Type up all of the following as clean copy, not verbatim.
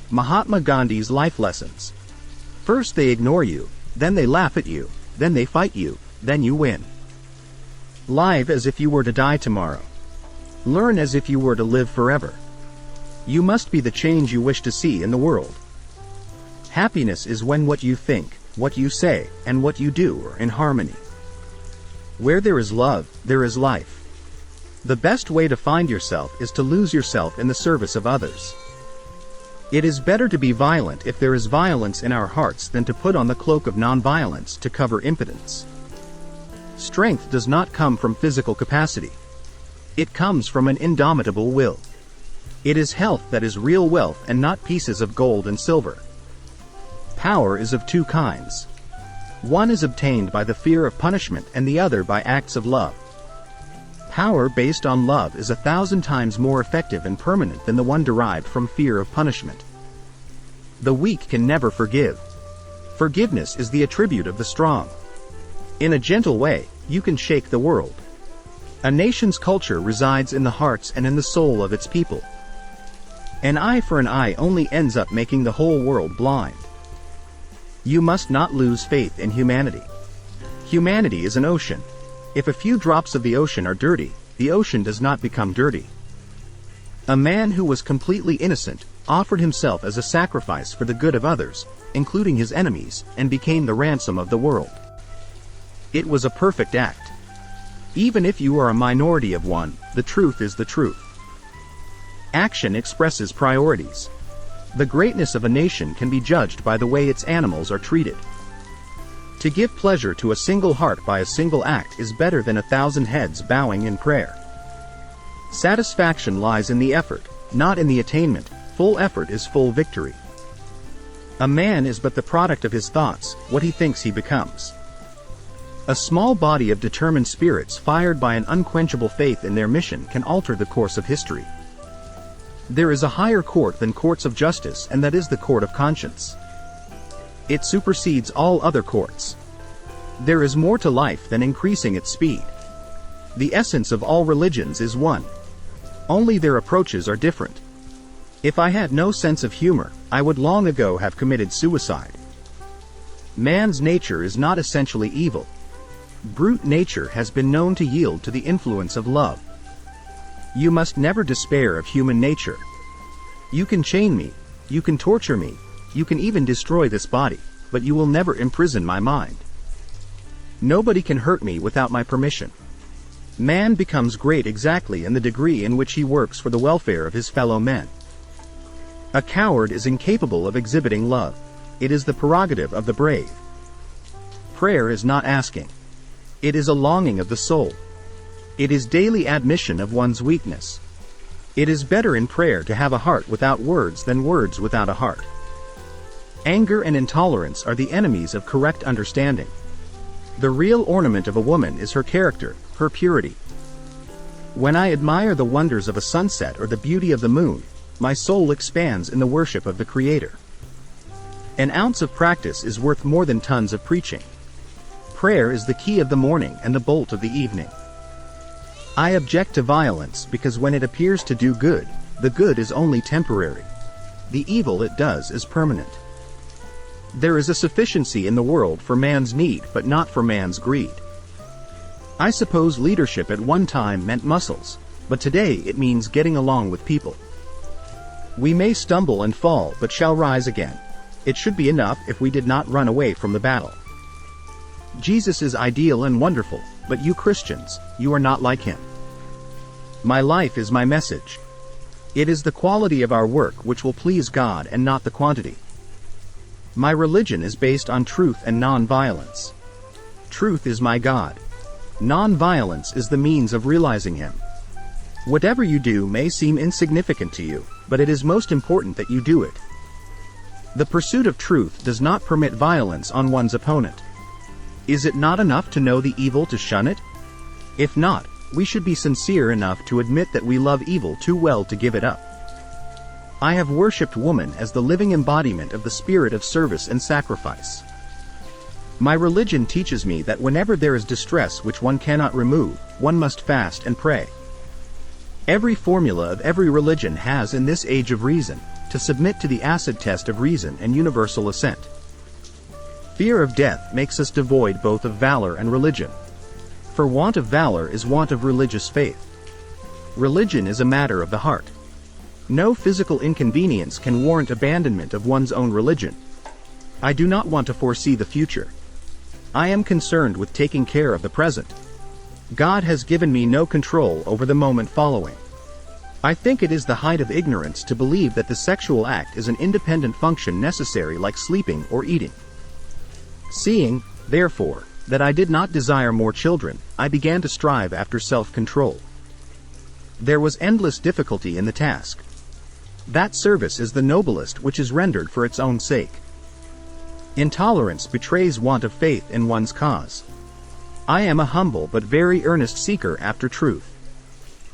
Mahatma Gandhi's life lessons. First they ignore you, then they laugh at you, then they fight you, then you win. Live as if you were to die tomorrow. Learn as if you were to live forever. You must be the change you wish to see in the world. Happiness is when what you think, what you say, and what you do are in harmony. Where there is love, there is life. The best way to find yourself is to lose yourself in the service of others. It is better to be violent if there is violence in our hearts than to put on the cloak of nonviolence to cover impotence. Strength does not come from physical capacity. It comes from an indomitable will. It is health that is real wealth and not pieces of gold and silver. Power is of two kinds. One is obtained by the fear of punishment and the other by acts of love. Power based on love is 1,000 times more effective and permanent than the one derived from fear of punishment. The weak can never forgive. Forgiveness is the attribute of the strong. In a gentle way, you can shake the world. A nation's culture resides in the hearts and in the soul of its people. An eye for an eye only ends up making the whole world blind. You must not lose faith in humanity. Humanity is an ocean. If a few drops of the ocean are dirty, the ocean does not become dirty. A man who was completely innocent offered himself as a sacrifice for the good of others, including his enemies, and became the ransom of the world. It was a perfect act. Even if you are a minority of one, the truth is the truth. Action expresses priorities. The greatness of a nation can be judged by the way its animals are treated. To give pleasure to a single heart by a single act is better than 1,000 heads bowing in prayer. Satisfaction lies in the effort, not in the attainment. Full effort is full victory. A man is but the product of his thoughts, what he thinks he becomes. A small body of determined spirits fired by an unquenchable faith in their mission can alter the course of history. There is a higher court than courts of justice, and that is the court of conscience. It supersedes all other courts. There is more to life than increasing its speed. The essence of all religions is one. Only their approaches are different. If I had no sense of humor, I would long ago have committed suicide. Man's nature is not essentially evil. Brute nature has been known to yield to the influence of love. You must never despair of human nature. You can chain me, you can torture me, you can even destroy this body, but you will never imprison my mind. Nobody can hurt me without my permission. Man becomes great exactly in the degree in which he works for the welfare of his fellow men. A coward is incapable of exhibiting love. It is the prerogative of the brave. Prayer is not asking. It is a longing of the soul. It is daily admission of one's weakness. It is better in prayer to have a heart without words than words without a heart. Anger and intolerance are the enemies of correct understanding. The real ornament of a woman is her character, her purity. When I admire the wonders of a sunset or the beauty of the moon, my soul expands in the worship of the Creator. An ounce of practice is worth more than tons of preaching. Prayer is the key of the morning and the bolt of the evening. I object to violence because when it appears to do good, the good is only temporary. The evil it does is permanent. There is a sufficiency in the world for man's need but not for man's greed. I suppose leadership at one time meant muscles, but today it means getting along with people. We may stumble and fall but shall rise again. It should be enough if we did not run away from the battle. Jesus is ideal and wonderful, but you Christians, you are not like him. My life is my message. It is the quality of our work which will please God and not the quantity. My religion is based on truth and non-violence. Truth is my God. Non-violence is the means of realizing him. Whatever you do may seem insignificant to you, but it is most important that you do it. The pursuit of truth does not permit violence on one's opponent. Is it not enough to know the evil to shun it? If not, we should be sincere enough to admit that we love evil too well to give it up. I have worshipped woman as the living embodiment of the spirit of service and sacrifice. My religion teaches me that whenever there is distress which one cannot remove, one must fast and pray. Every formula of every religion has in this age of reason, to submit to the acid test of reason and universal assent. Fear of death makes us devoid both of valor and religion. For want of valor is want of religious faith. Religion is a matter of the heart. No physical inconvenience can warrant abandonment of one's own religion. I do not want to foresee the future. I am concerned with taking care of the present. God has given me no control over the moment following. I think it is the height of ignorance to believe that the sexual act is an independent function necessary like sleeping or eating. Seeing, therefore, that I did not desire more children, I began to strive after self-control. There was endless difficulty in the task. That service is the noblest which is rendered for its own sake. Intolerance betrays want of faith in one's cause. I am a humble but very earnest seeker after truth.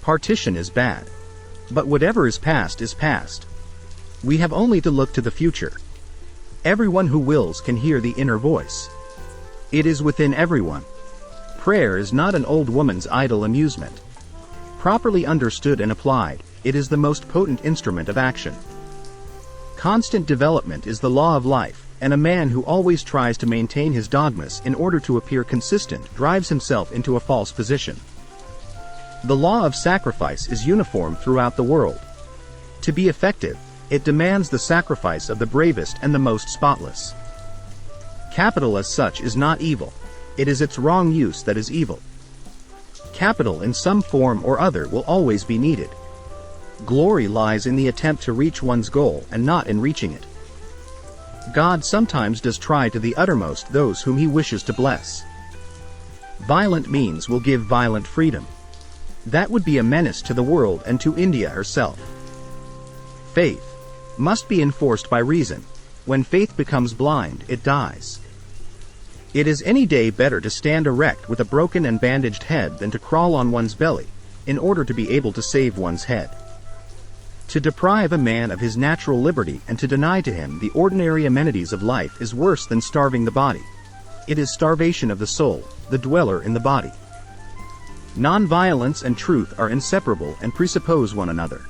Partition is bad. But whatever is past. We have only to look to the future. Everyone who wills can hear the inner voice. It is within everyone. Prayer is not an old woman's idle amusement. Properly understood and applied, it is the most potent instrument of action. Constant development is the law of life, and a man who always tries to maintain his dogmas in order to appear consistent drives himself into a false position. The law of sacrifice is uniform throughout the world. To be effective, it demands the sacrifice of the bravest and the most spotless. Capital as such is not evil. It is its wrong use that is evil. Capital in some form or other will always be needed. Glory lies in the attempt to reach one's goal and not in reaching it. God sometimes does try to the uttermost those whom he wishes to bless. Violent means will give violent freedom. That would be a menace to the world and to India herself. Faith must be enforced by reason. When faith becomes blind, it dies. It is any day better to stand erect with a broken and bandaged head than to crawl on one's belly, in order to be able to save one's head. To deprive a man of his natural liberty and to deny to him the ordinary amenities of life is worse than starving the body. It is starvation of the soul, the dweller in the body. Nonviolence and truth are inseparable and presuppose one another.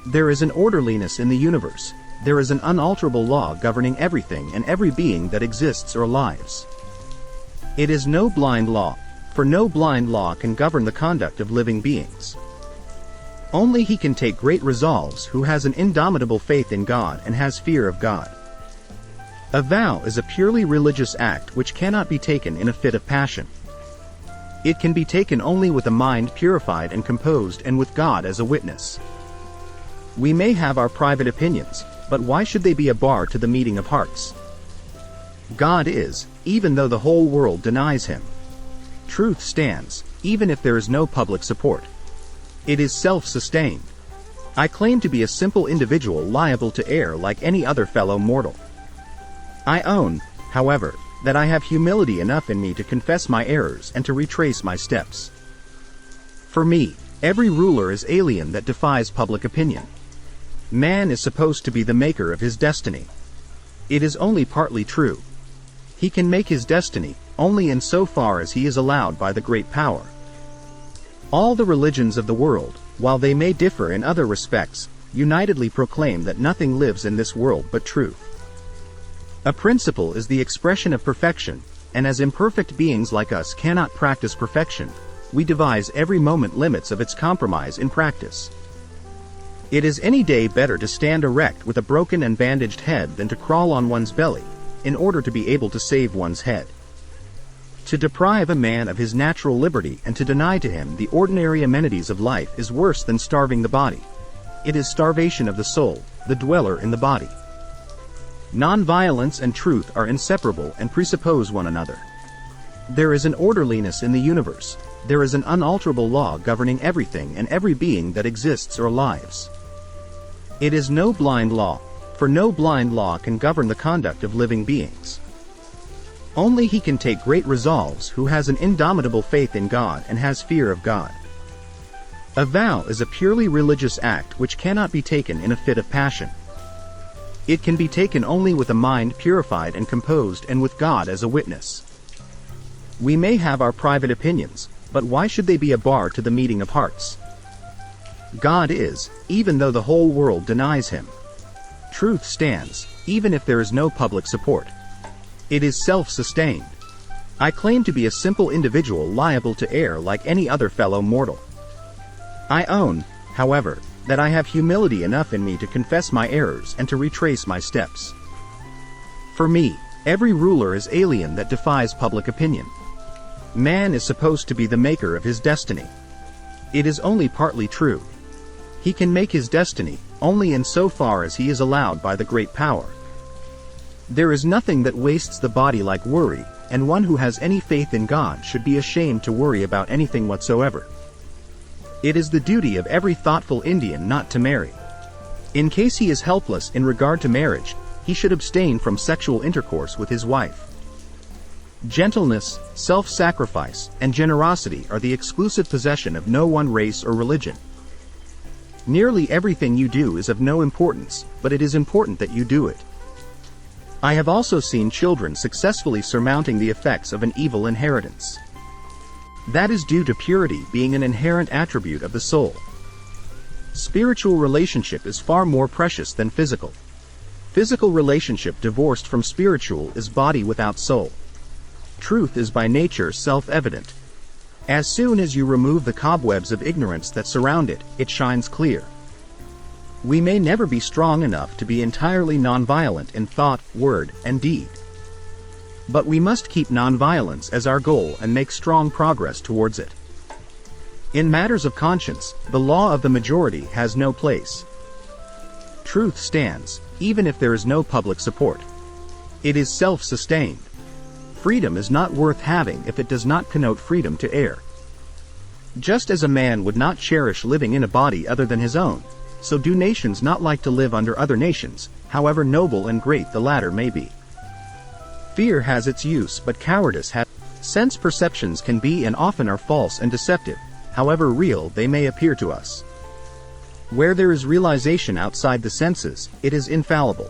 There is an orderliness in the universe. There is an unalterable law governing everything and every being that exists or lives. It is no blind law, for no blind law can govern the conduct of living beings. Only he can take great resolves who has an indomitable faith in God and has fear of God. A vow is a purely religious act which cannot be taken in a fit of passion. It can be taken only with a mind purified and composed and with God as a witness. We may have our private opinions, but why should they be a bar to the meeting of hearts? God is, even though the whole world denies him. Truth stands, even if there is no public support. It is self-sustained. I claim to be a simple individual liable to err like any other fellow mortal. I own, however, that I have humility enough in me to confess my errors and to retrace my steps. For me, every ruler is alien that defies public opinion. Man is supposed to be the maker of his destiny. It is only partly true. He can make his destiny only in so far as he is allowed by the great power. All the religions of the world, while they may differ in other respects, unitedly proclaim that nothing lives in this world but truth. A principle is the expression of perfection, and as imperfect beings like us cannot practice perfection, we devise every moment limits of its compromise in practice. It is any day better to stand erect with a broken and bandaged head than to crawl on one's belly, in order to be able to save one's head. To deprive a man of his natural liberty and to deny to him the ordinary amenities of life is worse than starving the body. It is starvation of the soul, the dweller in the body. Nonviolence and truth are inseparable and presuppose one another. There is an orderliness in the universe. There is an unalterable law governing everything and every being that exists or lives. It is no blind law, for no blind law can govern the conduct of living beings. Only he can take great resolves who has an indomitable faith in God and has fear of God. A vow is a purely religious act which cannot be taken in a fit of passion. It can be taken only with a mind purified and composed and with God as a witness. We may have our private opinions, but why should they be a bar to the meeting of hearts? God is, even though the whole world denies him. Truth stands, even if there is no public support. It is self-sustained. I claim to be a simple individual liable to err like any other fellow mortal. I own, however, that I have humility enough in me to confess my errors and to retrace my steps. For me, every ruler is alien that defies public opinion. Man is supposed to be the maker of his destiny. It is only partly true. He can make his destiny only in so far as he is allowed by the great power. There is nothing that wastes the body like worry, and one who has any faith in God should be ashamed to worry about anything whatsoever. It is the duty of every thoughtful Indian not to marry. In case he is helpless in regard to marriage, he should abstain from sexual intercourse with his wife. Gentleness, self-sacrifice, and generosity are the exclusive possession of no one race or religion. Nearly everything you do is of no importance, but it is important that you do it. I have also seen children successfully surmounting the effects of an evil inheritance. That is due to purity being an inherent attribute of the soul. Spiritual relationship is far more precious than physical. Physical relationship divorced from spiritual is body without soul. Truth is by nature self-evident. As soon as you remove the cobwebs of ignorance that surround it, it shines clear. We may never be strong enough to be entirely nonviolent in thought, word, and deed. But we must keep nonviolence as our goal and make strong progress towards it. In matters of conscience, the law of the majority has no place. Truth stands, even if there is no public support. It is self-sustained. Freedom is not worth having if it does not connote freedom to err. Just as a man would not cherish living in a body other than his own, so do nations not like to live under other nations, however noble and great the latter may be. Fear has its use, but cowardice has. Sense perceptions can be and often are false and deceptive, however real they may appear to us. Where there is realization outside the senses, it is infallible.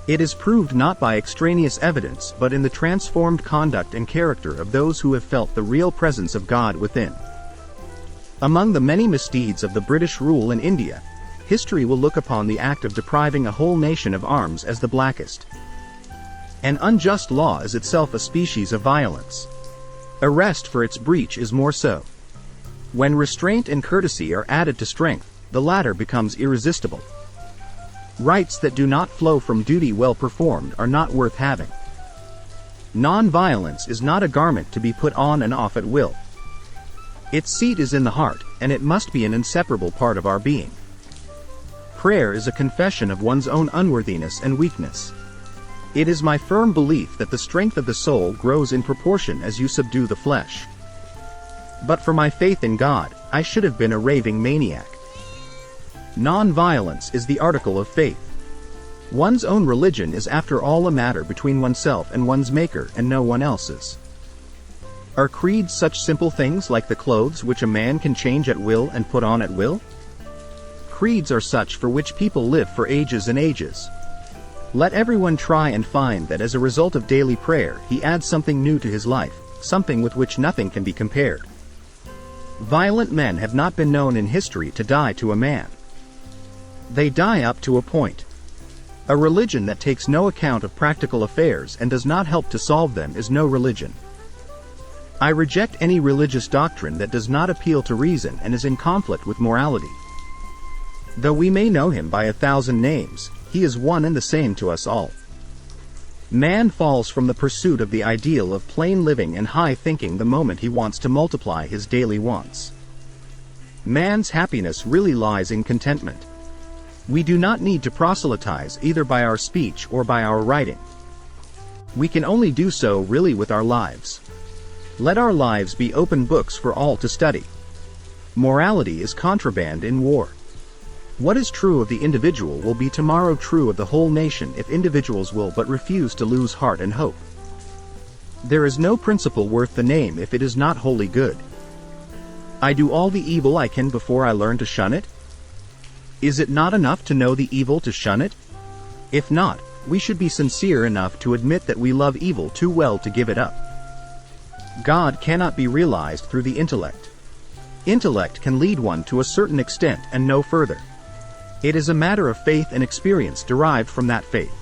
It is proved not by extraneous evidence but in the transformed conduct and character of those who have felt the real presence of God within. Among the many misdeeds of the British rule in India, history will look upon the act of depriving a whole nation of arms as the blackest. An unjust law is itself a species of violence. Arrest for its breach is more so. When restraint and courtesy are added to strength, the latter becomes irresistible. Rights that do not flow from duty well performed are not worth having. Non-violence is not a garment to be put on and off at will. Its seat is in the heart, and it must be an inseparable part of our being. Prayer is a confession of one's own unworthiness and weakness. It is my firm belief that the strength of the soul grows in proportion as you subdue the flesh. But for my faith in God, I should have been a raving maniac. Non-violence is the article of faith. One's own religion is after all a matter between oneself and one's maker and no one else's. Are creeds such simple things like the clothes which a man can change at will and put on at will? Creeds are such for which people live for ages and ages. Let everyone try and find that as a result of daily prayer he adds something new to his life, something with which nothing can be compared. Violent men have not been known in history to die to a man. They die up to a point. A religion that takes no account of practical affairs and does not help to solve them is no religion. I reject any religious doctrine that does not appeal to reason and is in conflict with morality. Though we may know him by 1,000 names, he is one and the same to us all. Man falls from the pursuit of the ideal of plain living and high thinking the moment he wants to multiply his daily wants. Man's happiness really lies in contentment. We do not need to proselytize either by our speech or by our writing. We can only do so really with our lives. Let our lives be open books for all to study. Morality is contraband in war. What is true of the individual will be tomorrow true of the whole nation if individuals will but refuse to lose heart and hope. There is no principle worth the name if it is not wholly good. I do all the evil I can before I learn to shun it? Is it not enough to know the evil to shun it? If not, we should be sincere enough to admit that we love evil too well to give it up. God cannot be realized through the intellect. Intellect can lead one to a certain extent and no further. It is a matter of faith and experience derived from that faith.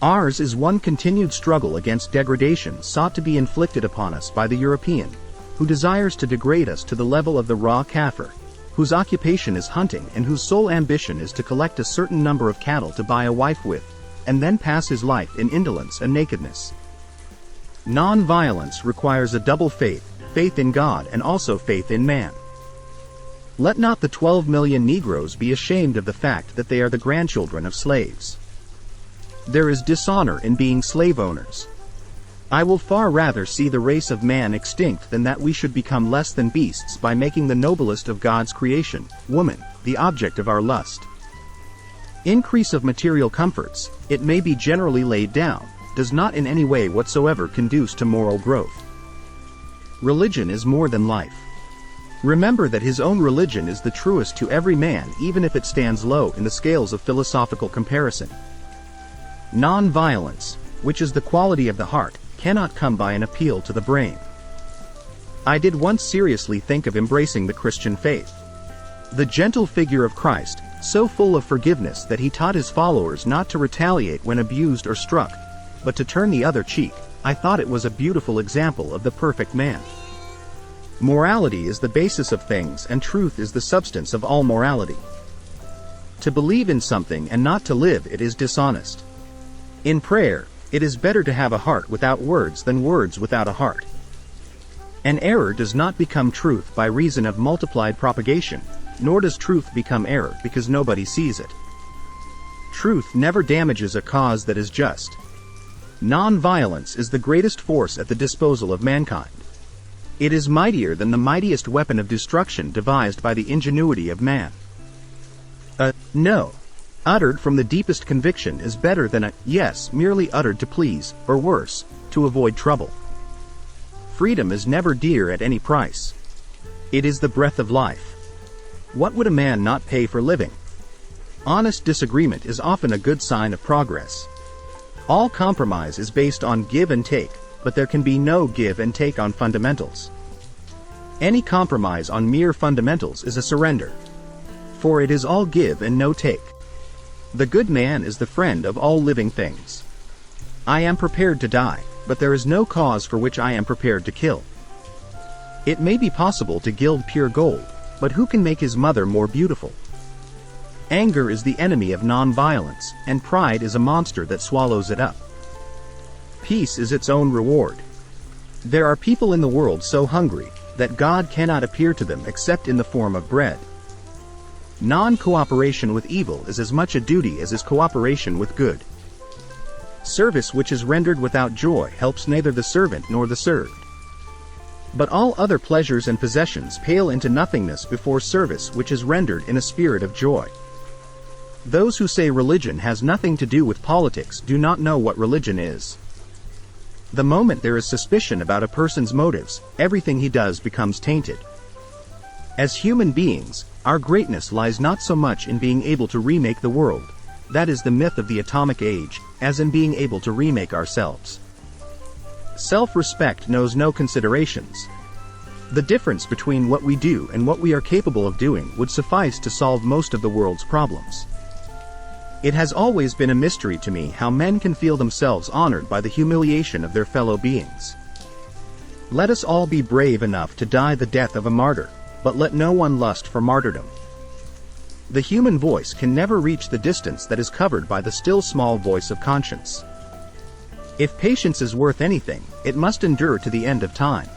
Ours is one continued struggle against degradation sought to be inflicted upon us by the European, who desires to degrade us to the level of the raw Kafir, whose occupation is hunting and whose sole ambition is to collect a certain number of cattle to buy a wife with, and then pass his life in indolence and nakedness. Non-violence requires a double faith, faith in God and also faith in man. Let not the 12 million Negroes be ashamed of the fact that they are the grandchildren of slaves. There is dishonor in being slave owners. I will far rather see the race of man extinct than that we should become less than beasts by making the noblest of God's creation, woman, the object of our lust. Increase of material comforts, it may be generally laid down, does not in any way whatsoever conduce to moral growth. Religion is more than life. Remember that his own religion is the truest to every man, even if it stands low in the scales of philosophical comparison. Non-violence, which is the quality of the heart, cannot come by an appeal to the brain. I did once seriously think of embracing the Christian faith. The gentle figure of Christ, so full of forgiveness that he taught his followers not to retaliate when abused or struck, but to turn the other cheek, I thought it was a beautiful example of the perfect man. Morality is the basis of things and truth is the substance of all morality. To believe in something and not to live it is dishonest. In prayer, it is better to have a heart without words than words without a heart. An error does not become truth by reason of multiplied propagation, nor does truth become error because nobody sees it. Truth never damages a cause that is just. Non-violence is the greatest force at the disposal of mankind. It is mightier than the mightiest weapon of destruction devised by the ingenuity of man. A no, uttered from the deepest conviction is better than a yes merely uttered to please, or worse, to avoid trouble. Freedom is never dear at any price. It is the breath of life. What would a man not pay for living? Honest disagreement is often a good sign of progress. All compromise is based on give and take, but there can be no give and take on fundamentals. Any compromise on mere fundamentals is a surrender. For it is all give and no take. The good man is the friend of all living things. I am prepared to die, but there is no cause for which I am prepared to kill. It may be possible to gild pure gold, but who can make his mother more beautiful? Anger is the enemy of non-violence, and pride is a monster that swallows it up. Peace is its own reward. There are people in the world so hungry that God cannot appear to them except in the form of bread. Non-cooperation with evil is as much a duty as is cooperation with good. Service which is rendered without joy helps neither the servant nor the served. But all other pleasures and possessions pale into nothingness before service which is rendered in a spirit of joy. Those who say religion has nothing to do with politics do not know what religion is. The moment there is suspicion about a person's motives, everything he does becomes tainted. As human beings, our greatness lies not so much in being able to remake the world, that is the myth of the atomic age, as in being able to remake ourselves. Self-respect knows no considerations. The difference between what we do and what we are capable of doing would suffice to solve most of the world's problems. It has always been a mystery to me how men can feel themselves honored by the humiliation of their fellow beings. Let us all be brave enough to die the death of a martyr, but let no one lust for martyrdom. The human voice can never reach the distance that is covered by the still small voice of conscience. If patience is worth anything, it must endure to the end of time.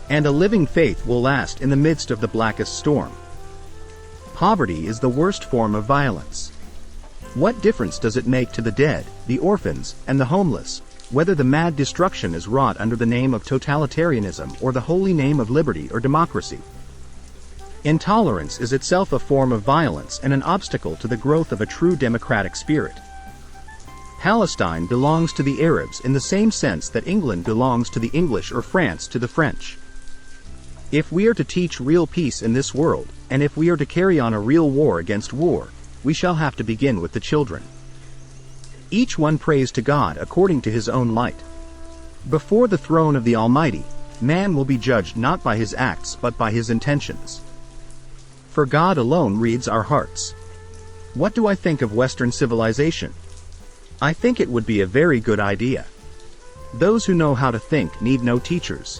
And a living faith will last in the midst of the blackest storm. Poverty is the worst form of violence. What difference does it make to the dead, the orphans, and the homeless, whether the mad destruction is wrought under the name of totalitarianism or the holy name of liberty or democracy? Intolerance is itself a form of violence and an obstacle to the growth of a true democratic spirit. Palestine belongs to the Arabs in the same sense that England belongs to the English or France to the French. If we are to teach real peace in this world, and if we are to carry on a real war against war, we shall have to begin with the children. Each one prays to God according to his own light. Before the throne of the Almighty, man will be judged not by his acts but by his intentions. for God alone reads our hearts. What do I think of Western civilization? I think it would be a very good idea. Those who know how to think need no teachers.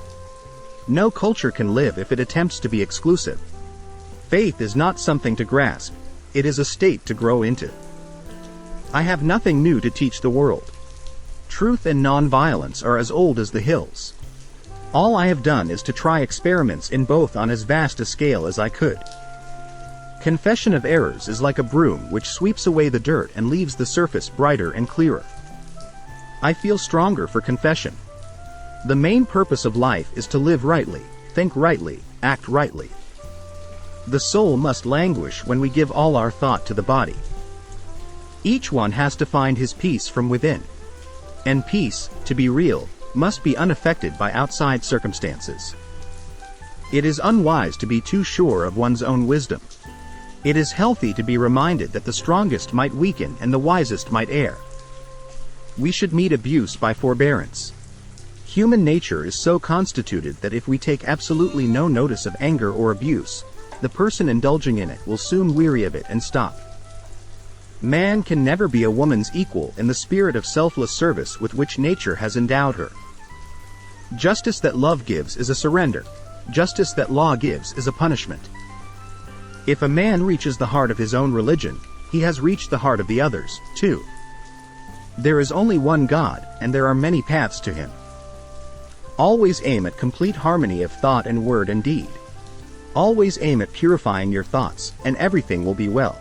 No culture can live if it attempts to be exclusive. Faith is not something to grasp, it is a state to grow into. I have nothing new to teach the world. Truth and nonviolence are as old as the hills. All I have done is to try experiments in both on as vast a scale as I could. Confession of errors is like a broom which sweeps away the dirt and leaves the surface brighter and clearer. I feel stronger for confession. The main purpose of life is to live rightly, think rightly, act rightly. The soul must languish when we give all our thought to the body. Each one has to find his peace from within. And peace, to be real, must be unaffected by outside circumstances. It is unwise to be too sure of one's own wisdom. It is healthy to be reminded that the strongest might weaken and the wisest might err. We should meet abuse by forbearance. Human nature is so constituted that if we take absolutely no notice of anger or abuse, the person indulging in it will soon weary of it and stop. Man can never be a woman's equal in the spirit of selfless service with which nature has endowed her. Justice that love gives is a surrender. Justice that law gives is a punishment. If a man reaches the heart of his own religion, he has reached the heart of the others, too. There is only one God, and there are many paths to him. Always aim at complete harmony of thought and word and deed. Always aim at purifying your thoughts, and everything will be well.